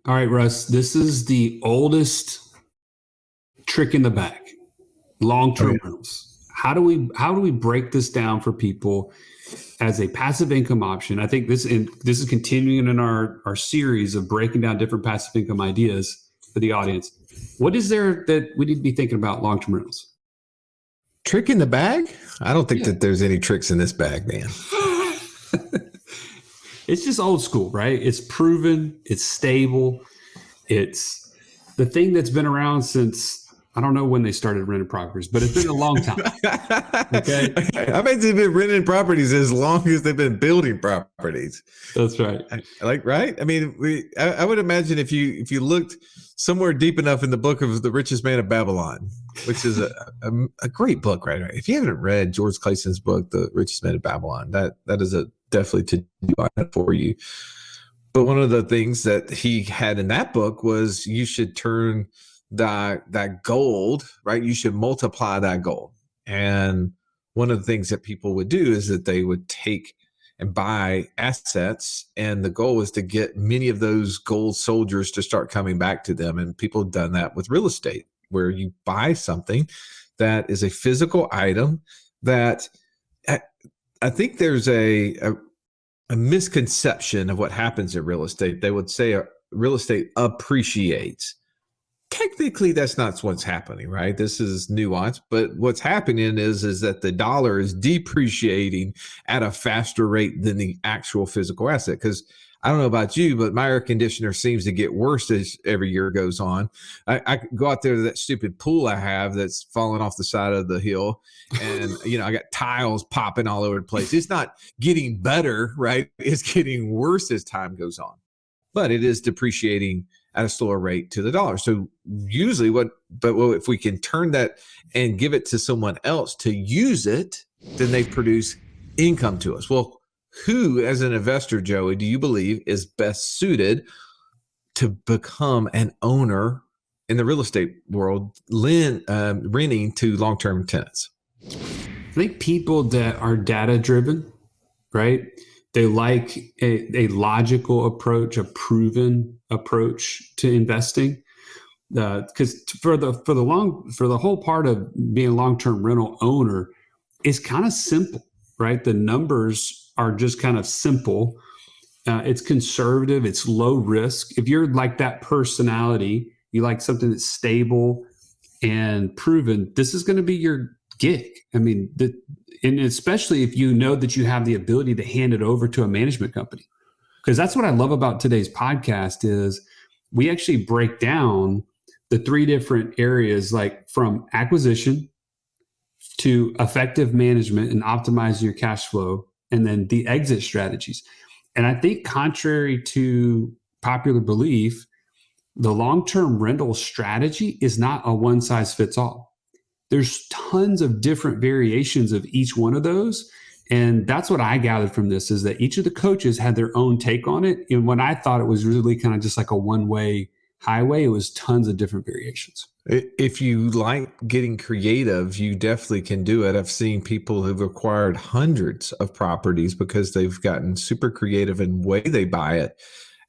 All right, Russ, this is the oldest trick in the bag, long-term rentals. How do we break this down for people as a passive income option? I think this is continuing in our series of breaking down different passive income ideas for the audience. What is there that we need to be thinking about long-term rentals? Trick in the bag? I don't think that there's any tricks in this bag, man. It's just old school, right? It's proven, it's stable, it's the thing that's been around since I don't know when they started renting properties, but it's been a long time. Okay. I bet they've been renting properties as long as they've been building properties. That's right. Right? I mean, I would imagine if you looked somewhere deep enough in the book of The Richest Man of Babylon, which is a great book, right? If you haven't read George Clayton's book, The Richest Man of Babylon, that is a definitely to do for you. But one of the things that he had in that book was you should turn that gold, right? You should multiply that gold. And one of the things that people would do is that they would take and buy assets, and the goal is to get many of those gold soldiers to start coming back to them. And people have done that with real estate, where you buy something that is a physical item that I think there's a misconception of what happens in real estate. They would say real estate appreciates. Technically, that's not what's happening, right? This is nuance, but what's happening is that the dollar is depreciating at a faster rate than the actual physical asset. Because I don't know about you, but my air conditioner seems to get worse as every year goes on. I go out there to that stupid pool I have that's falling off the side of the hill, and I got tiles popping all over the place. It's not getting better, right? It's getting worse as time goes on, but it is depreciating at a slower rate to the dollar. So usually if we can turn that and give it to someone else to use it, then they produce income to us. Well, who, as an investor, Joey, do you believe is best suited to become an owner in the real estate world, renting to long-term tenants? I think people that are data-driven, right? They like a logical approach, a proven approach to investing. Because for the whole part of being a long-term rental owner is kind of simple, right? The numbers are just kind of simple. It's conservative. It's low risk. If you're like that personality, you like something that's stable and proven, this is going to be your gig. I mean, and especially if you know that you have the ability to hand it over to a management company. Because that's what I love about today's podcast is we actually break down the three different areas, like from acquisition to effective management and optimizing your cash flow, and then the exit strategies. And I think contrary to popular belief, the long-term rental strategy is not a one size fits all. There's tons of different variations of each one of those. And that's what I gathered from this, is that each of the coaches had their own take on it. And when I thought it was really kind of just like a one-way highway, it was tons of different variations. If you like getting creative, you definitely can do it. I've seen people who've acquired hundreds of properties because they've gotten super creative in the way they buy it.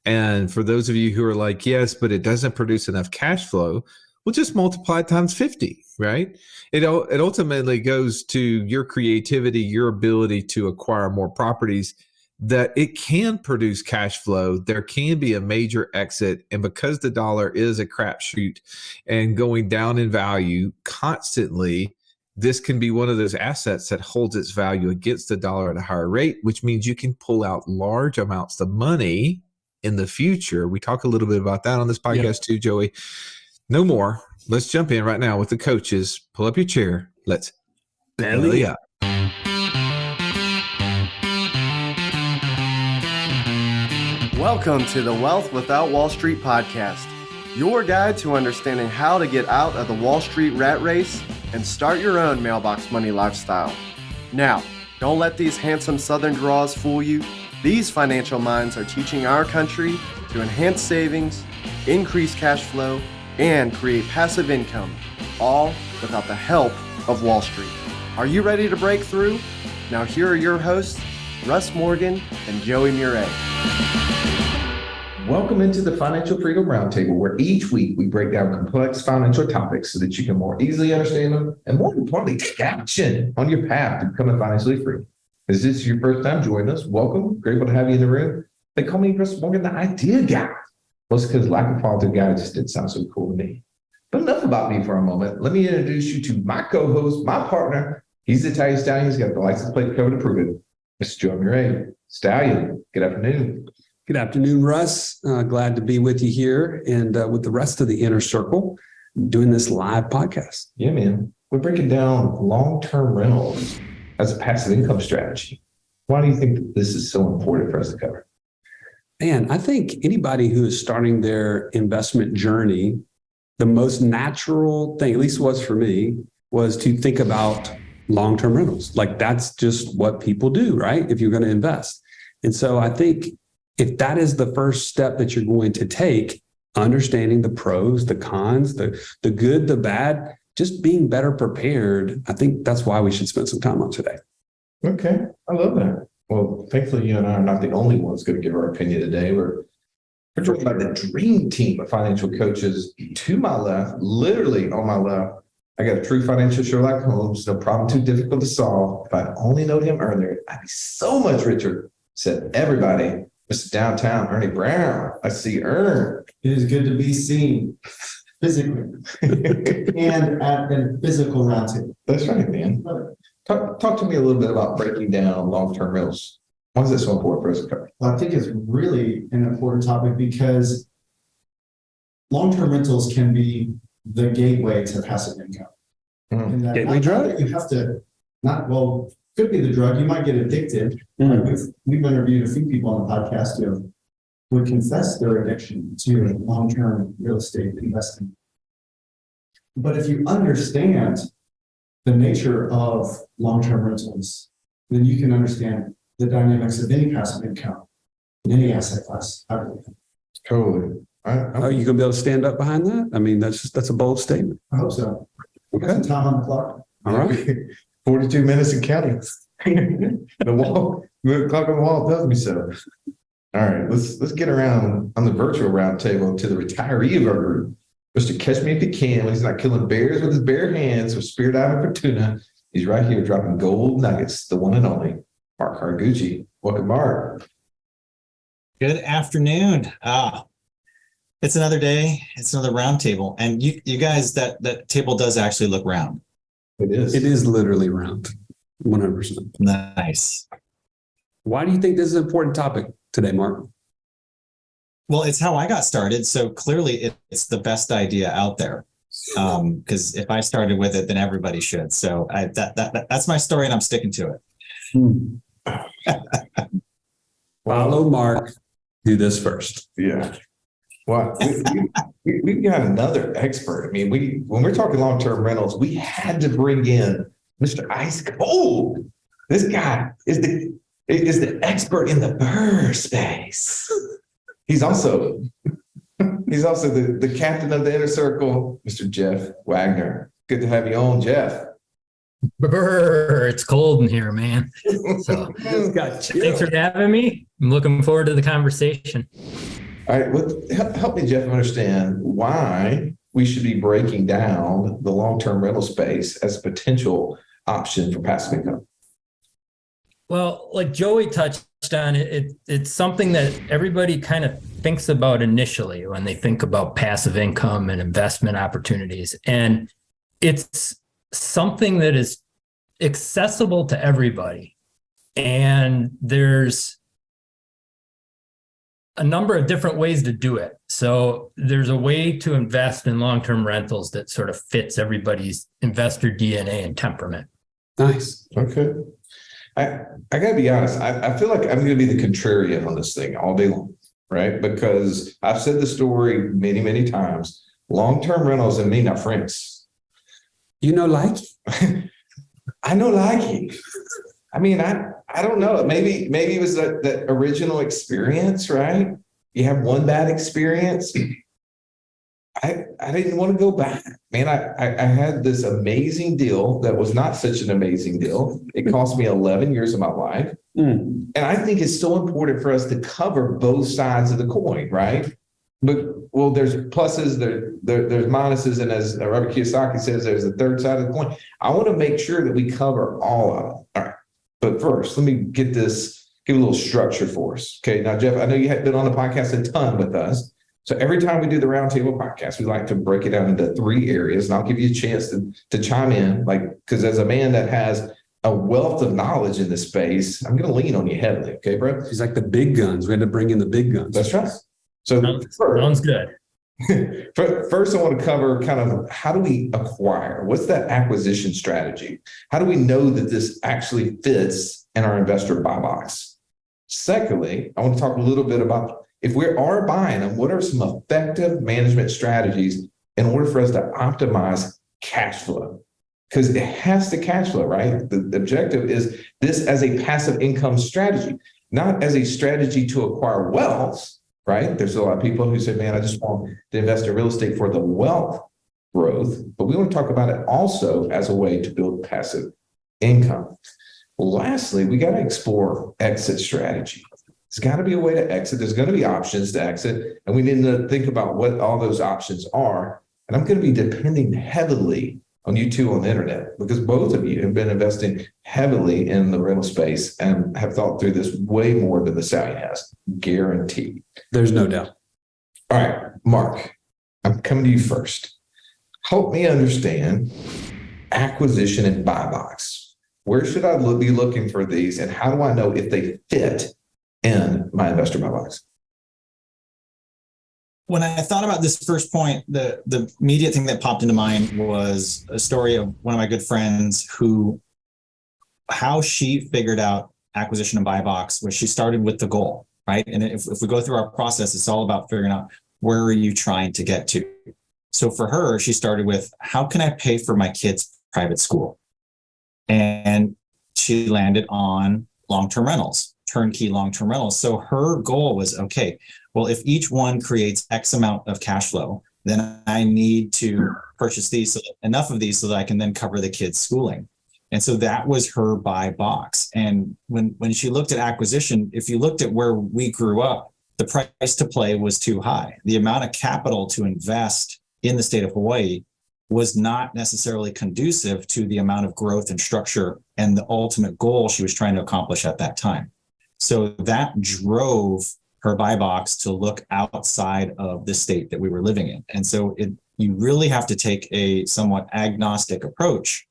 And for those of you who are like, yes, but it doesn't produce enough cash flow, we'll just multiply it times 50, right? It ultimately goes to your creativity, your ability to acquire more properties, that it can produce cash flow. There can be a major exit. And because the dollar is a crapshoot and going down in value constantly, this can be one of those assets that holds its value against the dollar at a higher rate, which means you can pull out large amounts of money in the future. We talk a little bit about that on this podcast too, Joey. No more. Let's jump in right now with the coaches. Pull up your chair. Let's belly up. Welcome to the Wealth Without Wall Street podcast, your guide to understanding how to get out of the Wall Street rat race and start your own mailbox money lifestyle. Now, don't let these handsome Southern draws fool you. These financial minds are teaching our country to enhance savings, increase cash flow, and create passive income, all without the help of Wall Street. Are you ready to break through? Now here are your hosts, Russ Morgan and Joey Murray. Welcome into the Financial Freedom Roundtable, where each week we break down complex financial topics so that you can more easily understand them and, more importantly, take action on your path to becoming financially free. If this is your first time joining us, welcome. Grateful to have you in the room. They call me Russ Morgan, the idea guy. Most because lack of follow-through guy just didn't sound so cool to me. But enough about me for a moment. Let me introduce you to my co-host, my partner. He's the Italian Stallion. He's got the license plate covered to prove it. Mr. Joe Murray. Stallion, good afternoon. Good afternoon, Russ. Glad to be with you here and with the rest of the inner circle doing this live podcast. Yeah, man. We're breaking down long-term rentals as a passive income strategy. Why do you think that this is so important for us to cover? And I think anybody who is starting their investment journey, the most natural thing, at least was for me, was to think about long-term rentals. Like that's just what people do, right? If you're going to invest. And so I think if that is the first step that you're going to take, understanding the pros, the cons, the good, the bad, just being better prepared, I think that's why we should spend some time on today. Okay, I love that. Well, thankfully, you and I are not the only ones going to give our opinion today. We're talking about the dream team of financial coaches. To my left, literally on my left, I got a true financial Sherlock Holmes, no problem too difficult to solve. If I'd only known him earlier, I'd be so much richer. Said everybody. Mr. Downtown, Ernie Brown. I see Ern. It is good to be seen physically and at a physical roundtable. That's right, man. Talk to me a little bit about breaking down long-term rentals. Why is that so important for us to cover? Well, I think it's really an important topic because long-term rentals can be the gateway to passive income. Mm. Gateway drug? You have to could be the drug. You might get addicted. We've interviewed a few people on the podcast who would confess their addiction to long-term real estate investing. But if you understand the nature of long-term rentals, then you can understand the dynamics of any passive income in any asset class. Totally. Are you going to be able to stand up behind that? I mean, that's a bold statement. I hope so. Okay. Got some time on the clock. All right. 42 minutes and counting. The clock on the wall tells me so. All right, let's get around on the virtual round table to the retiree of our group. Mr. Catch Me If You Can when he's not killing bears with his bare hands or spear diving for tuna. He's right here dropping gold nuggets, the one and only Mark Hargucci. Welcome, Mark. Good afternoon. It's another day. It's another round table. And you guys, that table does actually look round. It is. It is literally round. 100%. Nice. Why do you think this is an important topic today, Mark? Well, it's how I got started. So clearly it's the best idea out there. Because if I started with it, then everybody should. So that's my story and I'm sticking to it. Follow Mark. Do this first. Yeah. Well, we've got another expert. I mean, when we're talking long-term rentals, we had to bring in Mr. Ice Cold. This guy is the expert in the BRRRR space. He's also the captain of the inner circle, Mr. Jeff Wagner. Good to have you on, Jeff. BRRRR, it's cold in here, man. So thanks for having me. I'm looking forward to the conversation. All right, help me, Jeff, understand why we should be breaking down the long-term rental space as a potential option for passive income. Well, like Joey touched on, it's something that everybody kind of thinks about initially when they think about passive income and investment opportunities. And it's something that is accessible to everybody. And there's a number of different ways to do it. So there's a way to invest in long-term rentals that sort of fits everybody's investor DNA and temperament. Nice. Okay. I got to be honest. I feel like I'm going to be the contrarian on this thing all day long, right? Because I've said the story many, many times. Long-term rentals and me not friends. You know, like I know, like I mean, I don't know. Maybe it was that original experience, right? You have one bad experience, I didn't want to go back, man. I had this amazing deal that was not such an amazing deal. It cost me 11 years of my life. And I think it's so important for us to cover both sides of the coin, right? But well, there's pluses, there's minuses, and as Robert Kiyosaki says, there's a third side of the coin. I want to make sure that we cover all of them. All right. But first, let me give a little structure for us. Okay. Now, Jeff, I know you have been on the podcast a ton with us. So every time we do the Roundtable podcast, we like to break it down into 3 areas, and I'll give you a chance to chime in, because as a man that has a wealth of knowledge in this space, I'm going to lean on you heavily. Okay, bro? He's like the big guns. We had to bring in the big guns. That's right. So Sounds good. First, I want to cover kind of how do we acquire? What's that acquisition strategy? How do we know that this actually fits in our investor buy box? Secondly, I want to talk a little bit about if we are buying them, what are some effective management strategies in order for us to optimize cash flow? Because it has to cash flow, right? The objective is this as a passive income strategy, not as a strategy to acquire wealth, right? There's a lot of people who say, man, I just want to invest in real estate for the wealth growth, but we want to talk about it also as a way to build passive income. Lastly, we got to explore exit strategy. There's got to be a way to exit. There's going to be options to exit, and we need to think about what all those options are. And I'm going to be depending heavily on you two on the internet, because both of you have been investing heavily in the rental space and have thought through this way more than the Sally has. Guaranteed. There's no doubt. All right, Mark, I'm coming to you first. Help me understand acquisition and buy box. Where should I be looking for these, and how do I know if they fit in my investor buy box? When I thought about this first point, the immediate thing that popped into mind was a story of one of my good friends how she figured out acquisition and buy box, where she started with the goal, right? And if we go through our process, it's all about figuring out where are you trying to get to. So for her, she started with, how can I pay for my kids' private school? And she landed on long-term rentals, turnkey long-term rentals. So her goal was, okay, well, if each one creates X amount of cash flow, then I need to purchase enough of these so that I can then cover the kids' schooling. And so that was her buy box. And when she looked at acquisition, if you looked at where we grew up, the price to play was too high. The amount of capital to invest in the state of Hawaii was not necessarily conducive to the amount of growth and structure and the ultimate goal she was trying to accomplish at that time. So that drove her buy box to look outside of the state that we were living in. And so you really have to take a somewhat agnostic approach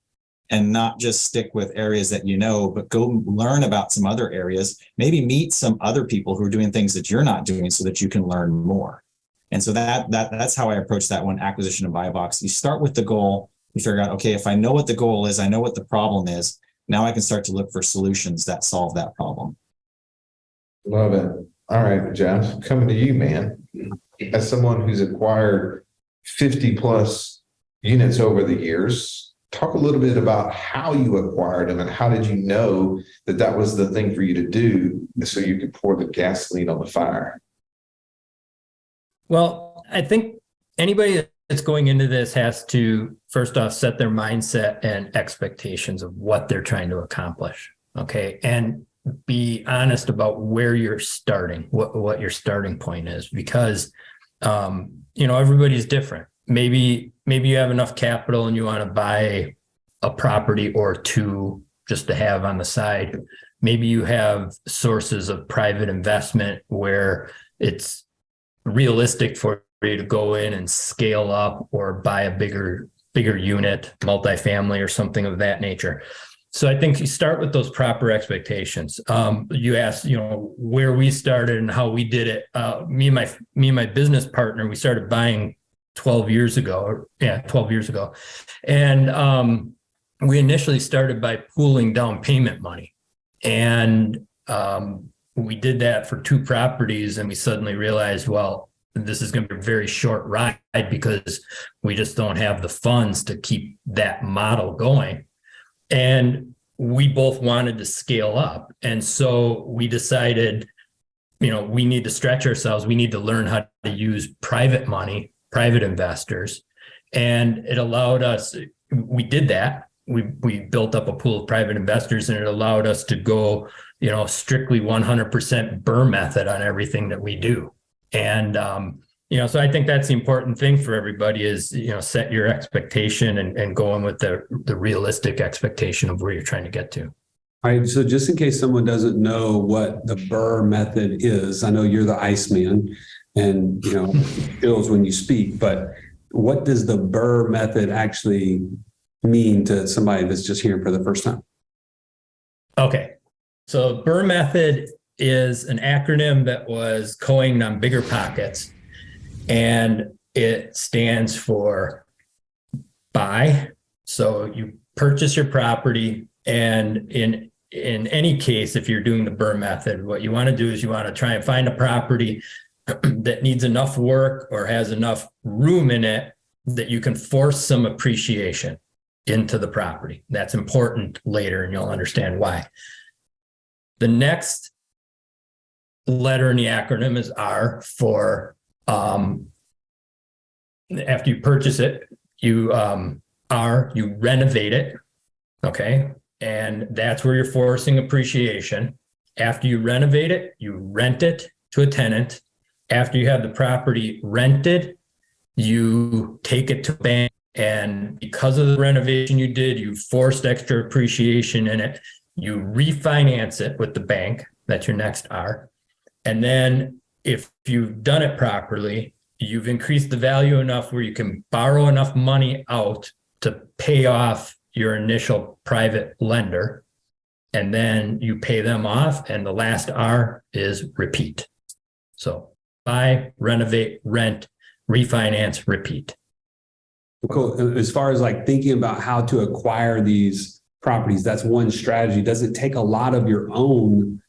and not just stick with areas that you know, but go learn about some other areas, maybe meet some other people who are doing things that you're not doing so that you can learn more. And so that's how I approach that one, acquisition and buy box. You start with the goal, you figure out, okay, if I know what the goal is, I know what the problem is, now I can start to look for solutions that solve that problem. Love it. All right, Jeff, coming to you, man. As someone who's acquired 50 plus units over the years, talk a little bit about how you acquired them and how did you know that that was the thing for you to do so you could pour the gasoline on the fire? Well, I think anybody that's going into this has to, first off, set their mindset and expectations of what they're trying to accomplish. Okay. And be honest about where you're starting, what your starting point is, because, everybody's different. Maybe you have enough capital and you want to buy a property or two just to have on the side. Maybe you have sources of private investment where it's realistic for you to go in and scale up or buy a bigger unit, multifamily or something of that nature. So I think you start with those proper expectations. You asked, where we started and how we did it. Me and my business partner, we started buying 12 years ago. And we initially started by pooling down payment money. And we did that for 2 properties, and we suddenly realized, well, this is going to be a very short ride because we just don't have the funds to keep that model going. And we both wanted to scale up. And so we decided, we need to stretch ourselves. We need to learn how to use private money, private investors. And it allowed us, we did that. We built up a pool of private investors, and it allowed us to go, strictly 100% BRRRR method on everything that we do. And, so I think that's the important thing for everybody is, set your expectation and going with the realistic expectation of where you're trying to get to. All right. So just in case someone doesn't know what the BRRRR method is, I know you're the Iceman and, feels when you speak, but what does the BRRRR method actually mean to somebody that's just hearing for the first time? Okay. So BRRRR method is an acronym that was coined on BiggerPockets, and it stands for buy. So you purchase your property, and in any case, if you're doing the BRRRR method, what you want to do is you want to try and find a property that needs enough work or has enough room in it that you can force some appreciation into the property. That's important later, and you'll understand why. The next letter in the acronym is R for after you purchase it, you renovate it. Okay. And that's where you're forcing appreciation. After you renovate it, you rent it to a tenant. After you have the property rented, you take it to a bank. And because of the renovation you did, you forced extra appreciation in it. You refinance it with the bank. That's your next R. And then if you've done it properly, you've increased the value enough where you can borrow enough money out to pay off your initial private lender. And then you pay them off. And the last R is repeat. So buy, renovate, rent, refinance, repeat. Cool. As far as like thinking about how to acquire these properties, that's one strategy. Does it take a lot of your own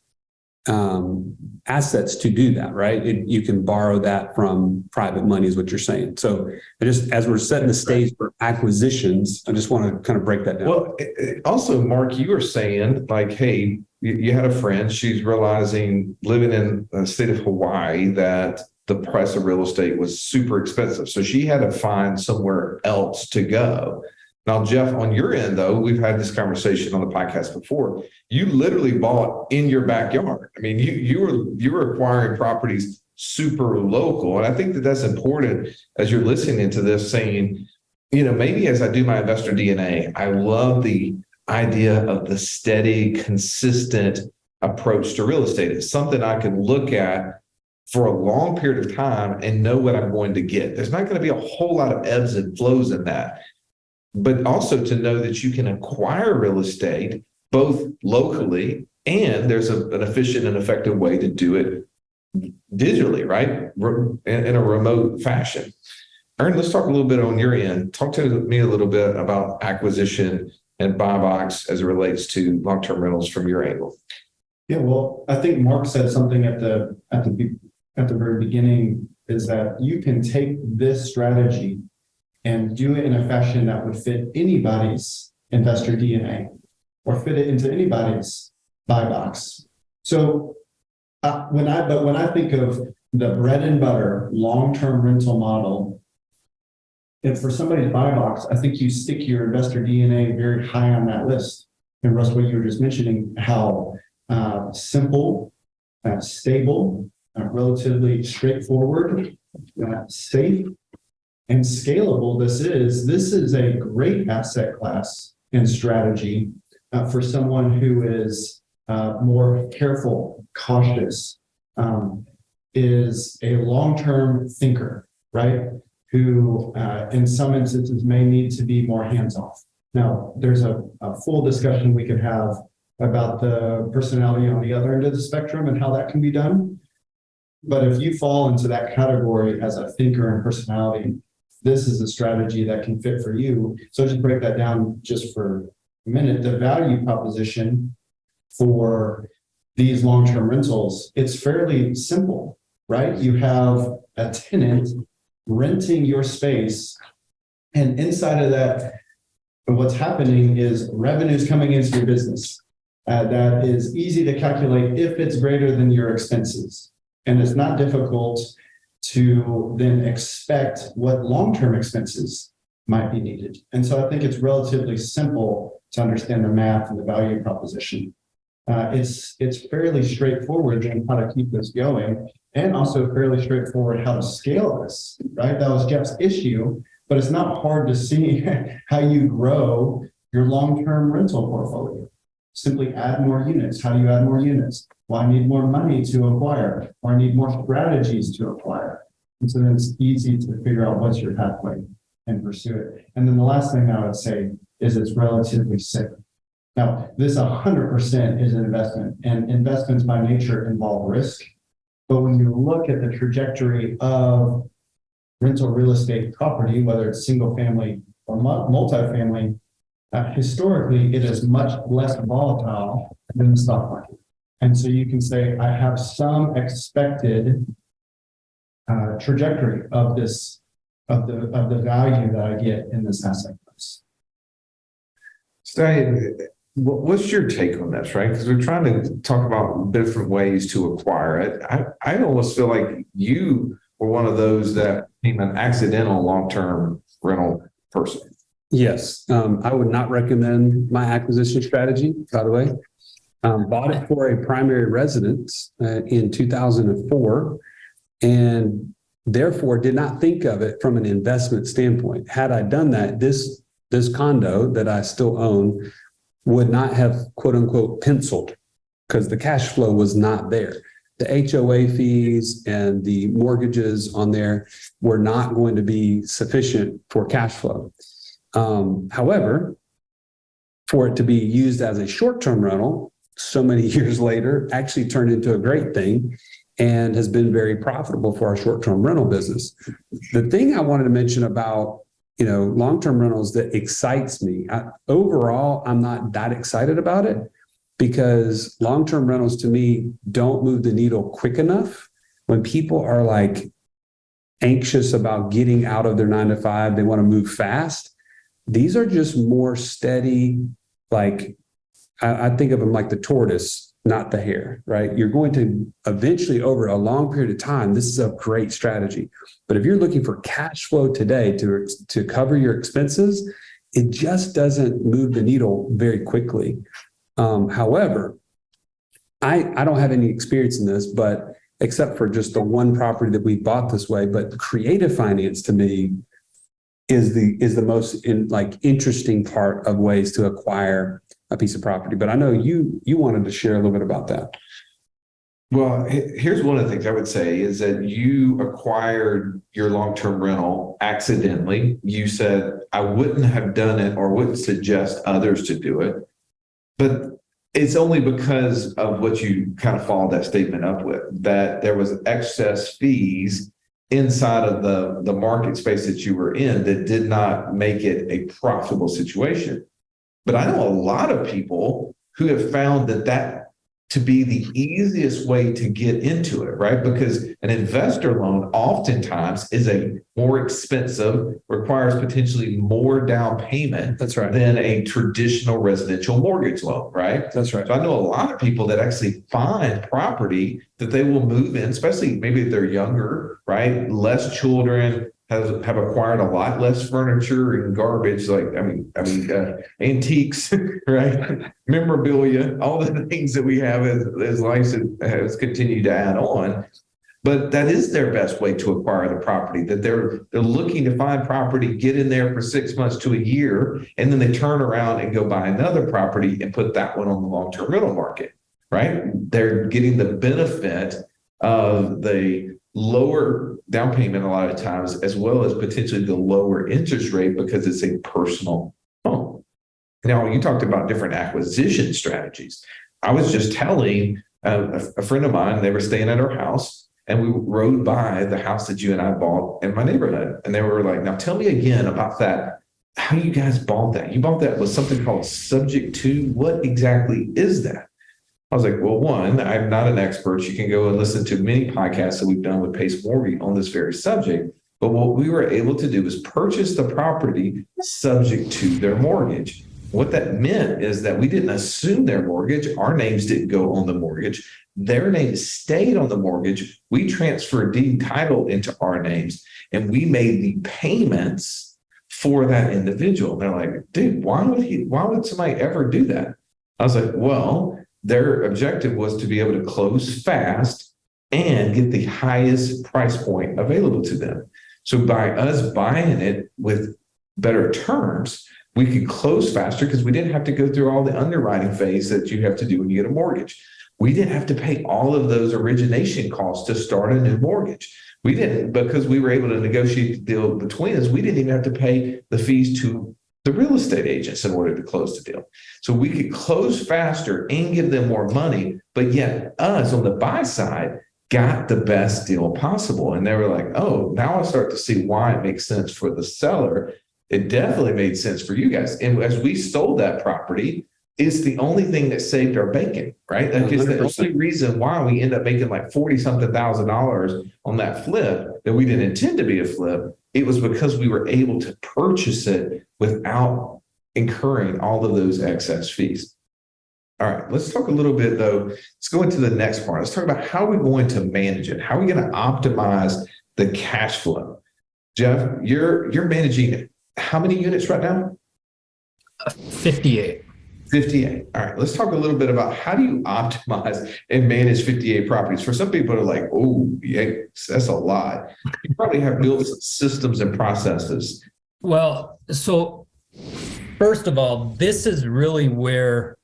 assets to do that, right? You can borrow that from private money is what you're saying. So just as we're setting the stage for acquisitions, I just want to kind of break that down. Well, also, Mark, you were saying like, hey, you had a friend, she's realizing living in the state of Hawaii that the price of real estate was super expensive. So she had to find somewhere else to go. Now, Jeff, on your end, though, we've had this conversation on the podcast before. You literally bought in your backyard. I mean, you were acquiring properties super local. And I think that that's important as you're listening to this saying, maybe as I do my investor DNA, I love the idea of the steady, consistent approach to real estate. It's something I can look at for a long period of time and know what I'm going to get. There's not going to be a whole lot of ebbs and flows in that. But also to know that you can acquire real estate both locally and there's an efficient and effective way to do it digitally, right? In a remote fashion. Aaron, let's talk a little bit on your end. Talk to me a little bit about acquisition and buy box as it relates to long-term rentals from your angle. Yeah, well, I think Mark said something at the very beginning is that you can take this strategy and do it in a fashion that would fit anybody's investor DNA or fit it into anybody's buy box. So when I think of the bread and butter long-term rental model, and for somebody's buy box, I think you stick your investor DNA very high on that list. And Russ, what you were just mentioning, how simple, stable, relatively straightforward, safe, and scalable this is a great asset class and strategy for someone who is more careful, cautious, is a long-term thinker, right? Who in some instances may need to be more hands-off. Now, there's a full discussion we could have about the personality on the other end of the spectrum and how that can be done. But if you fall into that category as a thinker and personality, this is a strategy that can fit for you. So just break that down just for a minute. The value proposition for these long-term rentals, it's fairly simple, right? You have a tenant renting your space, and inside of that, what's happening is revenues coming into your business. That is easy to calculate if it's greater than your expenses. And it's not difficult to then expect what long-term expenses might be needed. And so I think it's relatively simple to understand the math and the value proposition. It's fairly straightforward in how to keep this going, and also fairly straightforward how to scale this, right? That was Jeff's issue, but it's not hard to see how you grow your long-term rental portfolio. Simply add more units. How do you add more units? Well, I need more money to acquire, or I need more strategies to acquire. And so then it's easy to figure out what's your pathway and pursue it. And then the last thing I would say is it's relatively safe. Now, this 100% is an investment, and investments by nature involve risk. But when you look at the trajectory of rental real estate property, whether it's single family or multifamily, historically, it is much less volatile than the stock market. And so you can say, I have some expected trajectory of this, of the value that I get in this asset class. Stallion, what's your take on this, right? Because we're trying to talk about different ways to acquire it. I almost feel like you were one of those that became an accidental long-term rental person. Yes, I would not recommend my acquisition strategy, by the way. Bought it for a primary residence in 2004, and therefore did not think of it from an investment standpoint. Had I done that, this condo that I still own would not have, quote unquote, penciled, because the cash flow was not there. The HOA fees and the mortgages on there were not going to be sufficient for cash flow. However, for it to be used as a short-term rental so many years later actually turned into a great thing and has been very profitable for our short-term rental business. The thing I wanted to mention about, long-term rentals that excites me, overall, I'm not that excited about it because long-term rentals to me don't move the needle quick enough. When people are like anxious about getting out of their 9-to-5, they want to move fast. These are just more steady, like I think of them like the tortoise, not the hare, right? You're going to eventually, over a long period of time, this is a great strategy. But if you're looking for cash flow today to cover your expenses, it just doesn't move the needle very quickly. However, I don't have any experience in this, but except for just the one property that we bought this way, but creative finance to me is the most interesting part of ways to acquire a piece of property. But I know you wanted to share a little bit about that. Well, here's one of the things I would say is that you acquired your long-term rental accidentally. You said, I wouldn't have done it or wouldn't suggest others to do it. But it's only because of what you kind of followed that statement up with, that there was excess fees inside of the market space that you were in that did not make it a profitable situation. But I know a lot of people who have found that to be the easiest way to get into it, right? Because an investor loan oftentimes is a more expensive, requires potentially more down payment. That's right. Than a traditional residential mortgage loan, right? That's right. So I know a lot of people that actually find property that they will move in, especially maybe if they're younger, right? Less children, have acquired a lot less furniture and garbage, antiques, right? Memorabilia, all the things that we have as life has continued to add on. But that is their best way to acquire the property, that they're looking to find property, get in there for 6 months to a year, and then they turn around and go buy another property and put that one on the long-term rental market, right? They're getting the benefit of the lower down payment a lot of times, as well as potentially the lower interest rate because it's a personal home. Now, you talked about different acquisition strategies. I was just telling a friend of mine, they were staying at our house and we rode by the house that you and I bought in my neighborhood. And they were like, now tell me again about that. How you guys bought that? You bought that with something called subject to. What exactly is that? I was like, well, one, I'm not an expert. You can go and listen to many podcasts that we've done with Pace Mortgage on this very subject. But what we were able to do is purchase the property subject to their mortgage. What that meant is that we didn't assume their mortgage. Our names didn't go on the mortgage. their name stayed on the mortgage. We transferred deed title into our names, and we made the payments for that individual. They're like, dude, why would somebody ever do that? I was like, well, their objective was to be able to close fast and get the highest price point available to them. So by us buying it with better terms, we could close faster because we didn't have to go through all the underwriting phase that you have to do when you get a mortgage. We didn't have to pay all of those origination costs to start a new mortgage. We didn't, because we were able to negotiate the deal between us. We didn't even have to pay the fees to the real estate agents in order to close the deal. So we could close faster and give them more money, but yet us on the buy side got the best deal possible. And they were like, oh, now I start to see why it makes sense for the seller. It definitely made sense for you guys. And as we sold that property, it's the only thing that saved our bacon, right? That is the only reason why we end up making like $40-something thousand on that flip that we didn't intend to be a flip. It was because we were able to purchase it without incurring all of those excess fees. All right, let's talk a little bit though. Let's go into the next part. Let's talk about how we're going to manage it. How are we going to optimize the cash flow? Jeff, you're managing how many units right now? 58. 58. All right, let's talk a little bit about how do you optimize and manage 58 properties. For some people are like, oh, yeah, that's a lot. You probably have built systems and processes. Well, so first of all, this is really where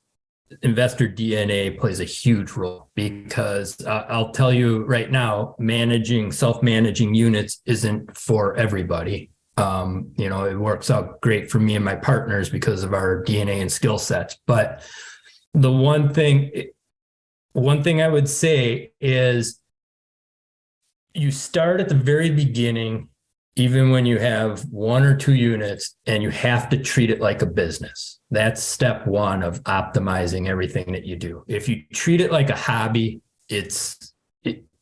investor DNA plays a huge role, because I'll tell you right now, self-managing units isn't for everybody. It works out great for me and my partners because of our DNA and skill sets. But the one thing I would say is you start at the very beginning, even when you have 1 or 2 units, and you have to treat it like a business. That's step one of optimizing everything that you do. If you treat it like a hobby,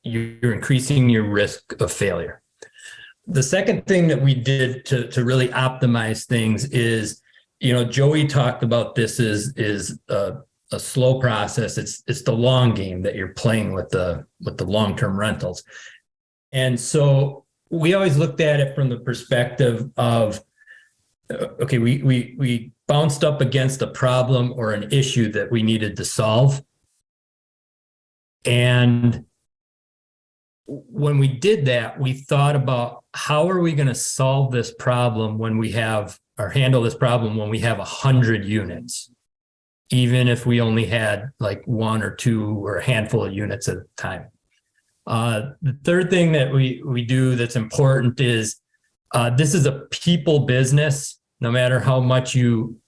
you're increasing your risk of failure. The second thing that we did to really optimize things is, Joey talked about this is a slow process. It's the long game that you're playing with the long-term rentals. And so we always looked at it from the perspective of, okay, we bounced up against a problem or an issue that we needed to solve. And when we did that, we thought about how are we going to solve this problem handle this problem when we have 100 units, even if we only had like 1 or 2 or a handful of units at a time. The third thing that we do that's important is this is a people business. No matter how much you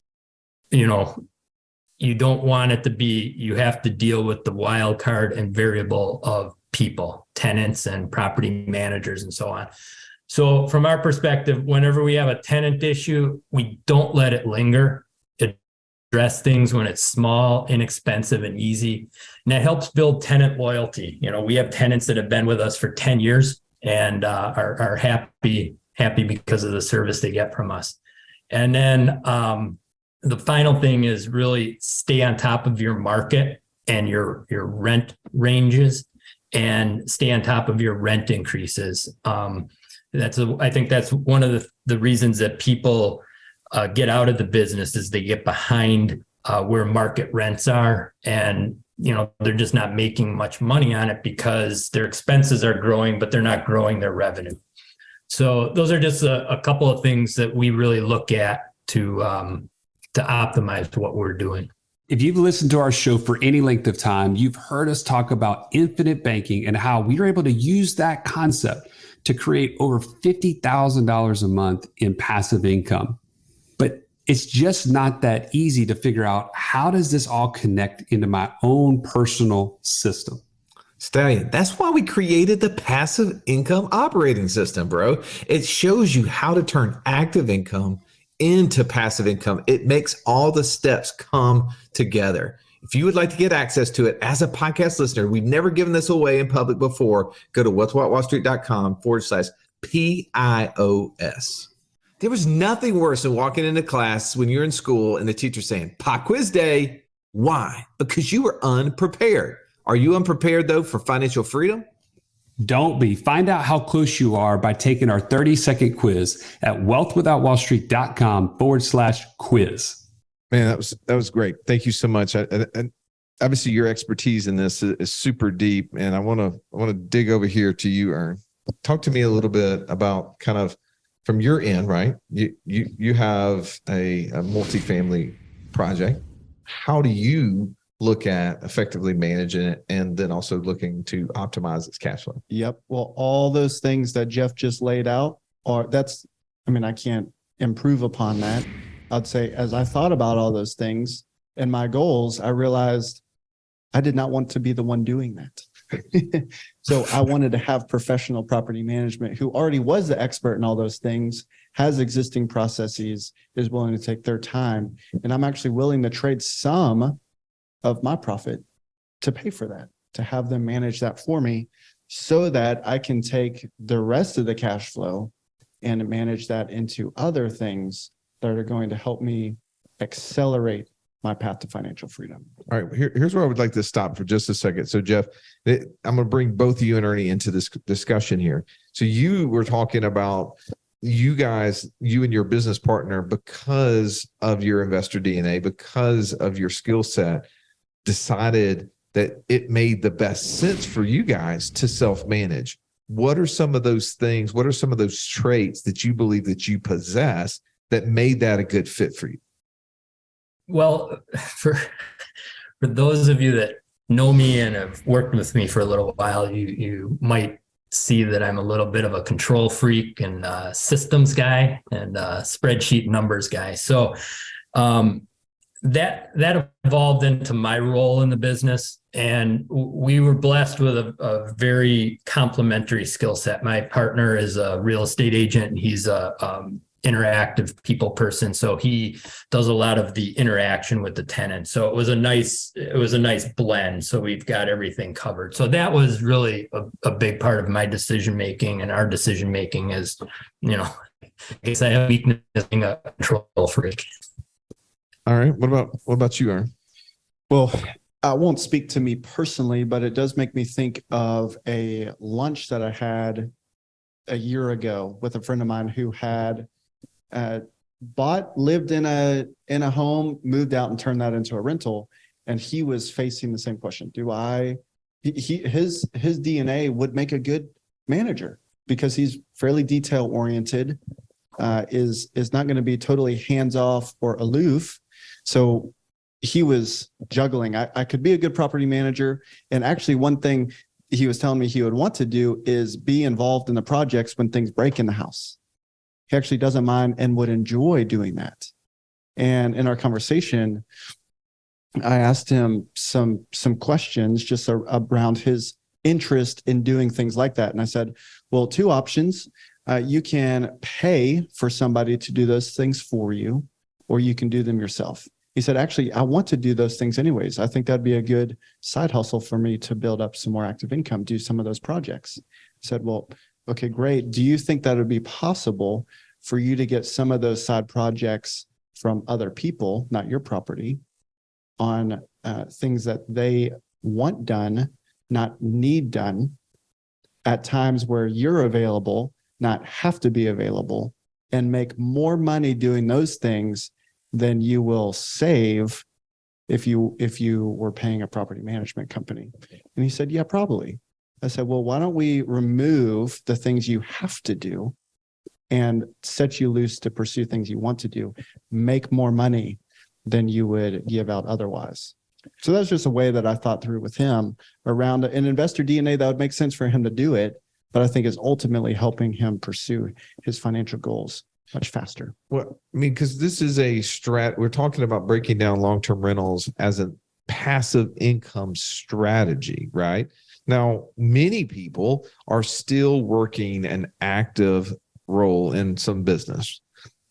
don't want it to be, you have to deal with the wild card and variable of people, tenants and property managers and so on. So from our perspective, whenever we have a tenant issue, we don't let it linger. Address things when it's small, inexpensive, and easy. And that helps build tenant loyalty. We have tenants that have been with us for 10 years and are happy because of the service they get from us. And then the final thing is really stay on top of your market and your rent ranges, and stay on top of your rent increases. I think that's one of the reasons that people get out of the business is they get behind where market rents are, and they're just not making much money on it because their expenses are growing, but they're not growing their revenue. So those are just a couple of things that we really look at to optimize what we're doing. If you've listened to our show for any length of time, you've heard us talk about infinite banking and how we were able to use that concept to create over $50,000 a month in passive income. But it's just not that easy to figure out, how does this all connect into my own personal system? Stallion, that's why we created the passive income operating system, bro. It shows you how to turn active income into passive income. It makes all the steps come together. If you would like to get access to it as a podcast listener, we've never given this away in public before. Go to what'swhatwallstreet.com/PIOS. There was nothing worse than walking into class when you're in school and the teacher saying, pop quiz day. Why? Because you were unprepared. Are you unprepared though for financial freedom? Don't be. Find out how close you are by taking our 30-second quiz at wealthwithoutwallstreet.com/quiz. Man, that was great. Thank you so much. And obviously, your expertise in this is super deep, and I want to dig over here to you, Ern. Talk to me a little bit about kind of from your end, right? You have a multifamily project. How do you look at effectively managing it and then also looking to optimize its cash flow? Yep. Well, all those things that Jeff just laid out I can't improve upon that. I'd say as I thought about all those things and my goals, I realized I did not want to be the one doing that. So I wanted to have professional property management who already was the expert in all those things, has existing processes, is willing to take their time. And I'm actually willing to trade some of my profit to pay for that, to have them manage that for me so that I can take the rest of the cash flow and manage that into other things that are going to help me accelerate my path to financial freedom. All right, here's where I would like to stop for just a second. So Jeff, I'm going to bring both you and Ernie into this discussion here. So you were talking about you guys, you and your business partner, because of your investor DNA, because of your skill set, decided that it made the best sense for you guys to self-manage. What are some of those things? What are some of those traits that you believe that you possess that made that a good fit for you? Well, for those of you that know me and have worked with me for a little while, you might see that I'm a little bit of a control freak and systems guy and spreadsheet numbers guy. So that evolved into my role in the business, and we were blessed with a very complementary skill set. My partner is a real estate agent, and he's a interactive people person, so he does a lot of the interaction with the tenant. So it was a nice blend. So we've got everything covered. So that was really a big part of my decision making, and our decision making is, I guess I have weakness being a control freak. All right. What about you, Aaron? Well, I won't speak to me personally, but it does make me think of a lunch that I had a year ago with a friend of mine who had lived in a home, moved out and turned that into a rental. And he was facing the same question. His DNA would make a good manager because he's fairly detail oriented, is not going to be totally hands off or aloof. So he was juggling. I could be a good property manager. And actually one thing he was telling me he would want to do is be involved in the projects when things break in the house. He actually doesn't mind and would enjoy doing that. And in our conversation, I asked him some questions just around his interest in doing things like that. And I said, well, two options. You can pay for somebody to do those things for you, or you can do them yourself. He said, actually, I want to do those things anyways. I think that'd be a good side hustle for me to build up some more active income, do some of those projects. I said, well, okay, great. Do you think that would be possible for you to get some of those side projects from other people, not your property, on things that they want done, not need done, at times where you're available, not have to be available, and make more money doing those things than you will save if you were paying a property management company? And he said, yeah, probably. I said, well, why don't we remove the things you have to do and set you loose to pursue things you want to do, make more money than you would give out otherwise. So that's just a way that I thought through with him around an investor DNA that would make sense for him to do it, but I think is ultimately helping him pursue his financial goals much faster. Well, I mean, because this is we're talking about breaking down long-term rentals as a passive income strategy, right? Now, many people are still working an active role in some business.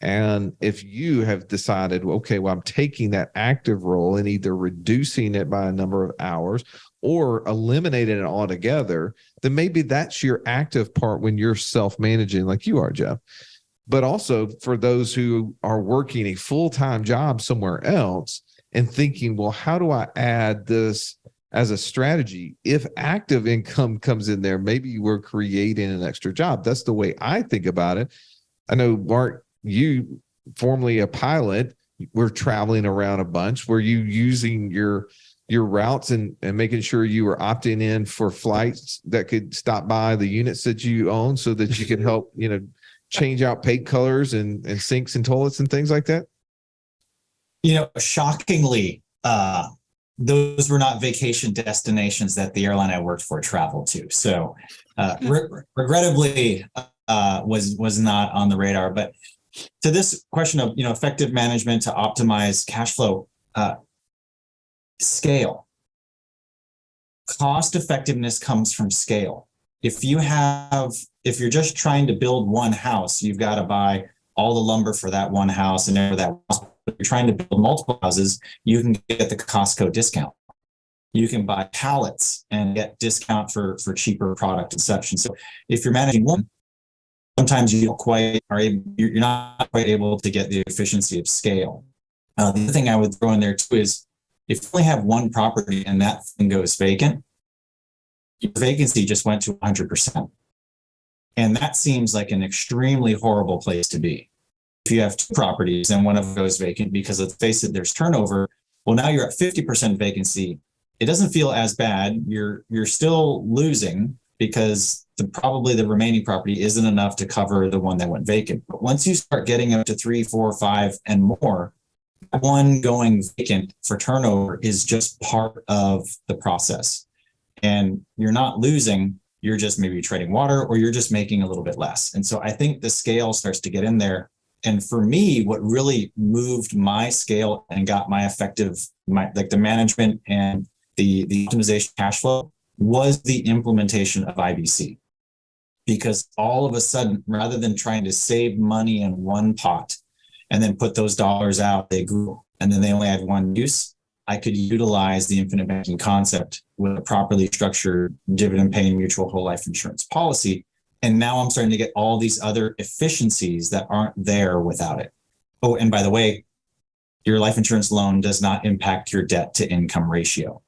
And if you have decided, okay, well, I'm taking that active role and either reducing it by a number of hours or eliminating it altogether, then maybe that's your active part when you're self-managing like you are, Jeff. But also for those who are working a full-time job somewhere else and thinking, well, how do I add this as a strategy, if active income comes in there, maybe we're creating an extra job. That's the way I think about it. I know, Mark, you formerly a pilot, we're traveling around a bunch. Were you using your routes and making sure you were opting in for flights that could stop by the units that you own so that you could help, change out paint colors and sinks and toilets and things like that? Shockingly, those were not vacation destinations that the airline I worked for traveled to. So regrettably, was not on the radar. But to this question of, effective management to optimize cash flow, scale. Cost effectiveness comes from scale. If you're just trying to build one house, you've got to buy all the lumber for that one house and for that house. If you're trying to build multiple houses, you can get the Costco discount. You can buy pallets and get discount for cheaper product and such. And so if you're managing one, sometimes you're not quite able to get the efficiency of scale. The other thing I would throw in there too is if you only have one property and that thing goes vacant, your vacancy just went to 100%. And that seems like an extremely horrible place to be. If you have two properties and one of them goes vacant because, let's face it, there's turnover, well, now you're at 50% vacancy. It doesn't feel as bad. You're still losing because probably the remaining property isn't enough to cover the one that went vacant. But once you start getting up to 3, 4, 5 and more, one going vacant for turnover is just part of the process. And you're not losing, you're just maybe trading water or you're just making a little bit less. And so I think the scale starts to get in there. And for me, what really moved my scale and got my the management and the optimization cash flow was the implementation of IBC. Because all of a sudden, rather than trying to save money in one pot and then put those dollars out, they grew, and then they only had one use, I could utilize the infinite banking concept with a properly structured dividend paying mutual whole life insurance policy. And now I'm starting to get all these other efficiencies that aren't there without it. Oh, and by the way, your life insurance loan does not impact your debt to income ratio.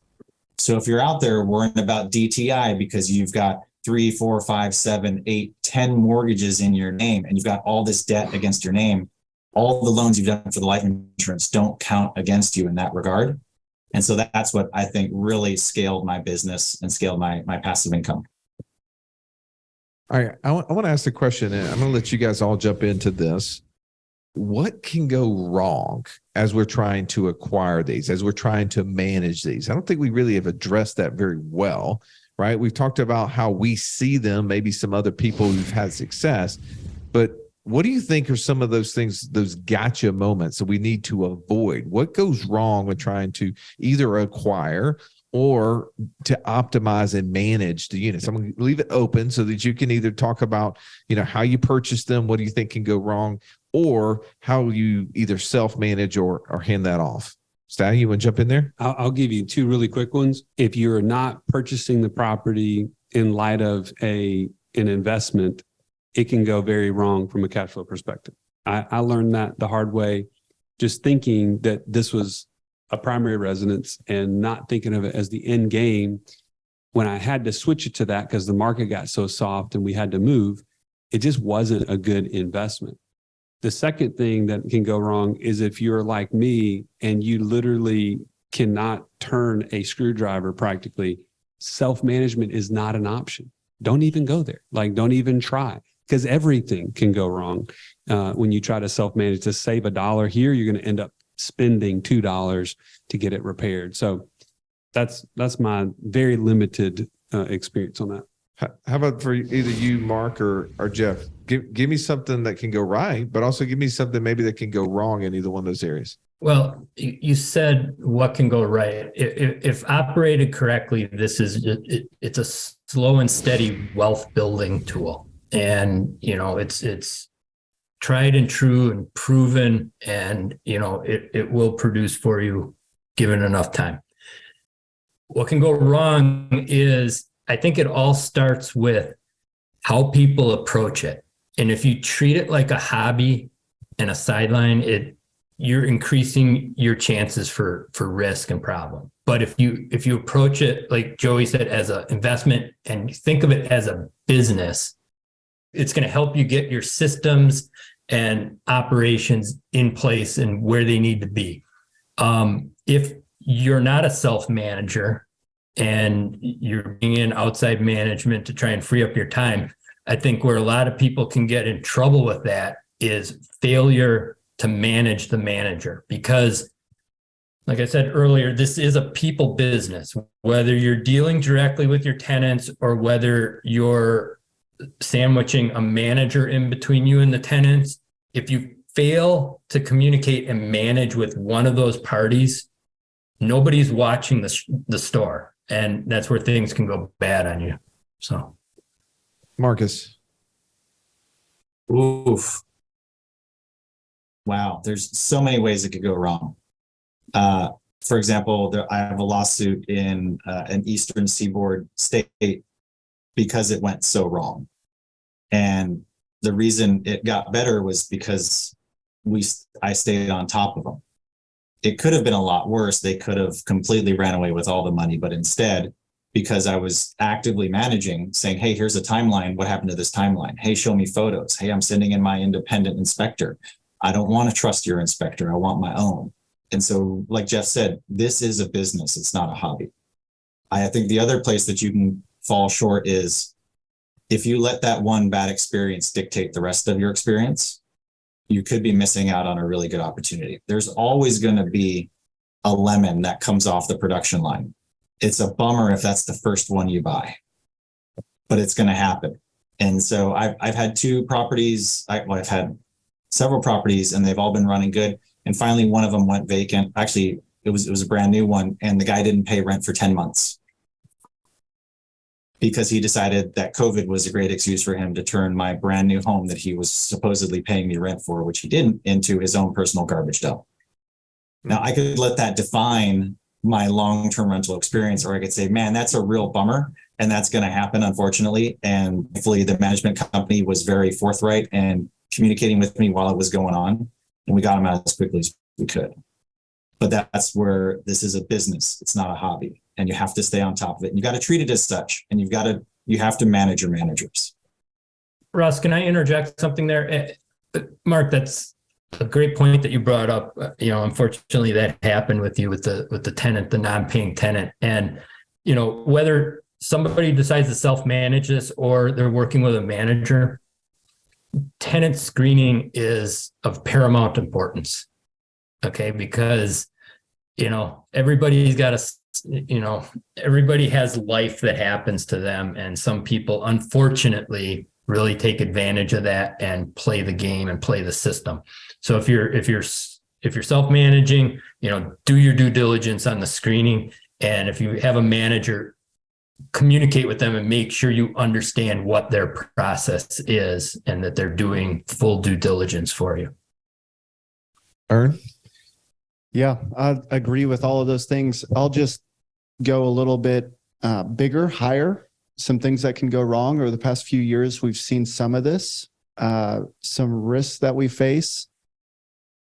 So if you're out there worrying about DTI because you've got 3, 4, 5, 7, 8, 10 mortgages in your name, and you've got all this debt against your name, all the loans you've done for the life insurance don't count against you in that regard. And so that's what I think really scaled my business and scaled my passive income. All right. I want to ask the question, and I'm going to let you guys all jump into this. What can go wrong as we're trying to acquire these, as we're trying to manage these? I don't think we really have addressed that very well, right? We've talked about how we see them, maybe some other people who've had success, but what do you think are some of those things, those gotcha moments that we need to avoid? What goes wrong with trying to either acquire or to optimize and manage the units? I'm going to leave it open so that you can either talk about, how you purchase them, what do you think can go wrong, or how you either self-manage or hand that off. Stan, you want to jump in there? I'll give you two really quick ones. If you're not purchasing the property in light of an investment, it can go very wrong from a cash flow perspective. I learned that the hard way, just thinking that this was a primary residence and not thinking of it as the end game. When I had to switch it to that because the market got so soft and we had to move, it just wasn't a good investment. The second thing that can go wrong is if you're like me and you literally cannot turn a screwdriver practically, self-management is not an option. Don't even go there. Don't even try, because everything can go wrong when you try to self-manage. To save $1 here, you're going to end up spending $2 to get it repaired. So that's my very limited experience on that. How about for either you, Mark, or Jeff? Give me something that can go right, but also give me something maybe that can go wrong in either one of those areas. Well, you said what can go right. If operated correctly, it's a slow and steady wealth building tool. And, it's tried and true and proven, and, it will produce for you given enough time. What can go wrong is, I think it all starts with how people approach it. And if you treat it like a hobby and a sideline, you're increasing your chances for risk and problem. But if you approach it, like Joey said, as an investment and think of it as a business, it's going to help you get your systems and operations in place and where they need to be. If you're not a self-manager and you're bringing in outside management to try and free up your time, I think where a lot of people can get in trouble with that is failure to manage the manager. Because, like I said earlier, this is a people business. Whether you're dealing directly with your tenants or whether you're sandwiching a manager in between you and the tenants, if you fail to communicate and manage with one of those parties, nobody's watching the store, and that's where things can go bad on you. So, Marcus. Oof. Wow. There's so many ways it could go wrong. For example, I have a lawsuit in an Eastern Seaboard state because it went so wrong. And the reason it got better was because I stayed on top of them. It could have been a lot worse. They could have completely ran away with all the money, but instead, because I was actively managing, saying, hey, here's a timeline. What happened to this timeline? Hey, show me photos. Hey, I'm sending in my independent inspector. I don't want to trust your inspector. I want my own. And so, like Jeff said, this is a business. It's not a hobby. I think the other place that you can fall short is if you let that one bad experience dictate the rest of your experience, you could be missing out on a really good opportunity. There's always going to be a lemon that comes off the production line. It's a bummer if that's the first one you buy, but it's going to happen. And so I've had two properties. I've had several properties, and they've all been running good. And finally, one of them went vacant. Actually, it was a brand new one, and the guy didn't pay rent for 10 months because he decided that COVID was a great excuse for him to turn my brand new home that he was supposedly paying me rent for, which he didn't, into his own personal garbage dump. Now, I could let that define my long-term rental experience, or I could say, man, that's a real bummer, and that's going to happen, unfortunately. And hopefully the management company was very forthright and communicating with me while it was going on, and we got him out as quickly as we could. But that's where this is a business. It's not a hobby, and you have to stay on top of it. And you got to treat it as such, and you have to manage your managers. Russ, can I interject something there? Mark, that's a great point that you brought up. Unfortunately, that happened with you with the tenant, the non-paying tenant, and whether somebody decides to self-manage this or they're working with a manager, tenant screening is of paramount importance. Okay, because everybody's got everybody has life that happens to them, and some people unfortunately really take advantage of that and play the game and play the system. So if you're self-managing, do your due diligence on the screening. And if you have a manager, communicate with them and make sure you understand what their process is and that they're doing full due diligence for you. Ern? Yeah, I agree with all of those things. I'll just go a little bit bigger, higher. Some things that can go wrong. Over the past few years, we've seen some of this, some risks that we face.